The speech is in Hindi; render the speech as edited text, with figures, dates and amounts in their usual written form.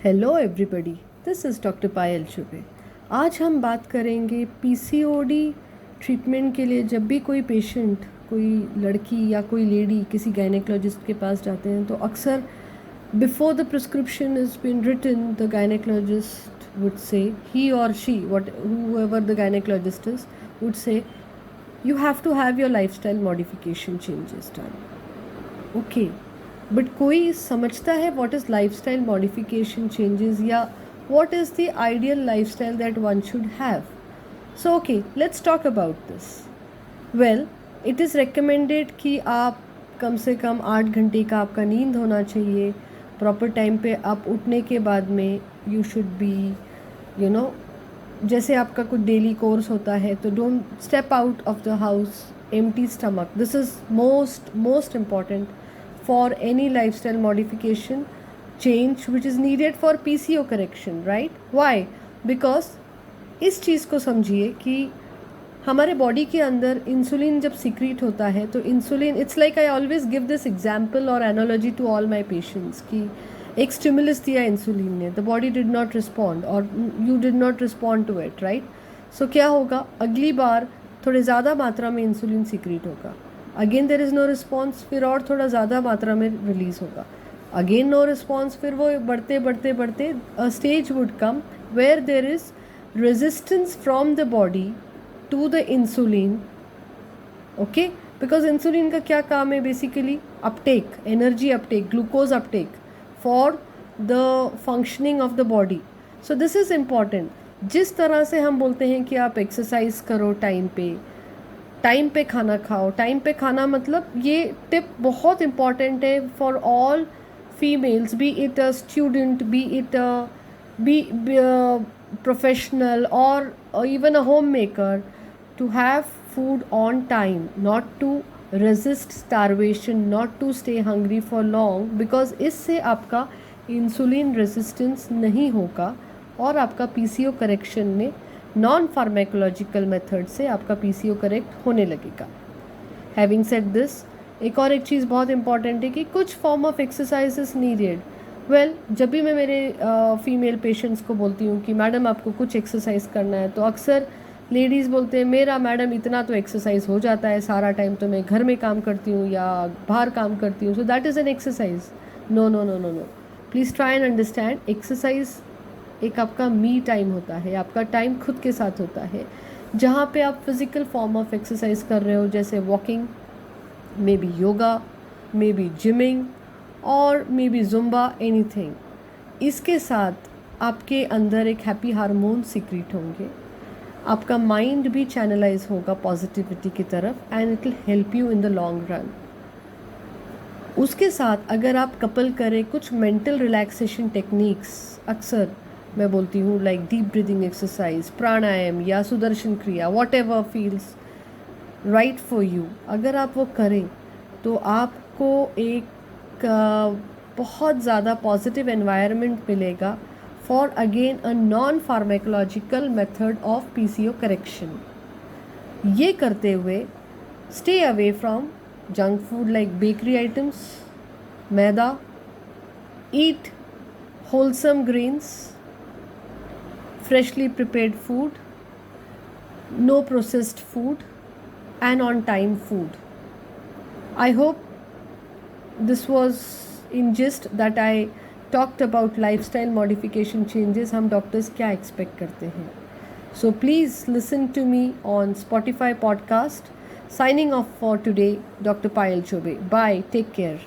Hello everybody, this is doctor Payal Chaubey. आज हम बात करेंगे पीसीओडी ट्रीटमेंट के लिए। जब भी कोई पेशेंट, कोई लड़की या कोई लेडी किसी गायनेकोलॉजिस्ट के पास जाते हैं तो अक्सर before the prescription is been written the gynaecologist would say, he और she, what whoever the gynecologist is, would say you have to have your lifestyle modification changes done. Okay, but कोई समझता है what is lifestyle modification changes या what is the ideal lifestyle that one should have? So okay, let's talk about this. Well, it is recommended कि आप कम से कम 8 घंटे का आपका नींद होना चाहिए। प्रॉपर टाइम पे आप उठने के बाद में यू शुड बी जैसे आपका कुछ डेली कोर्स होता है तो don't step out of the house empty stomach. This is most important for any lifestyle modification change which is needed for PCO correction, right? Why? Because इस चीज़ को समझिए कि हमारे बॉडी के अंदर इंसुलिन जब सीक्रेट होता है तो insulin, it's like I always give this example और analogy to all my patients कि एक स्टिमुलस दिया इंसुलिन ने, the body did not respond और you did not respond to it, right? So क्या होगा, अगली बार थोड़े ज़्यादा मात्रा में इंसुलिन सीक्रेट होगा, again there is no response, फिर और थोड़ा ज़्यादा मात्रा में रिलीज़ होगा, अगेन नो रिस्पॉन्स, फिर वो बढ़ते बढ़ते बढ़ते a stage would come where there is resistance from the body to the insulin. Okay, because insulin का क्या काम है? Basically uptake, energy uptake, glucose uptake for the functioning of the body. So this is important. जिस तरह से हम बोलते हैं कि आप एक्सरसाइज करो टाइम पे खाना खाओ, टाइम पे खाना मतलब ये टिप बहुत इम्पॉर्टेंट है for all females, be it a student, be it be professional और even a homemaker, to have food on time, not to resist starvation, not to stay hungry for long, because इससे आपका इंसुलिन रेजिस्टेंस नहीं होगा और आपका पीसीओ करेक्शन में नॉन फार्मेकोलॉजिकल मेथड से आपका पीसीओ करेक्ट होने लगेगा। हैविंग सेड दिस, एक और एक चीज़ बहुत इंपॉर्टेंट है कि कुछ form of exercise is needed. Well, जब भी मैं मेरे फीमेल पेशेंट्स को बोलती हूँ कि मैडम आपको कुछ एक्सरसाइज करना है, तो अक्सर लेडीज़ बोलते हैं मेरा मैडम इतना तो एक्सरसाइज हो जाता है, सारा टाइम तो मैं घर में काम करती हूँ या बाहर काम करती हूँ, so that is an exercise. No no no no no, please try and understand, exercise एक आपका मी टाइम होता है, आपका टाइम खुद के साथ होता है, जहाँ पे आप फिज़िकल फॉर्म ऑफ एक्सरसाइज कर रहे हो, जैसे walking, may be yoga, may be gymming और मे बी जुम्बा, एनीथिंग। इसके साथ आपके अंदर एक हैप्पी हार्मोन सीक्रेट होंगे, आपका माइंड भी चैनलाइज होगा पॉजिटिविटी की तरफ and it will help you in the long run. उसके साथ अगर आप कपल करें कुछ मेंटल रिलैक्सेशन टेक्निक्स, अक्सर मैं बोलती हूँ लाइक डीप ब्रीदिंग एक्सरसाइज, प्राणायाम या सुदर्शन क्रिया, what ever feels right for you, अगर आप वो करें तो आपको एक बहुत ज़्यादा पॉजिटिव एनवायरनमेंट मिलेगा for again a non pharmacological method of PCO correction. ये करते हुए stay away from junk food like bakery items, maida, eat wholesome grains, freshly prepared food, no processed food, and on time food. I hope this was in gist that I talked about lifestyle modification changes, हम डॉक्टर्स क्या एक्सपेक्ट करते हैं. So please listen to me on Spotify podcast. Signing off for today, Dr. Payal Chobe. Bye. Take care.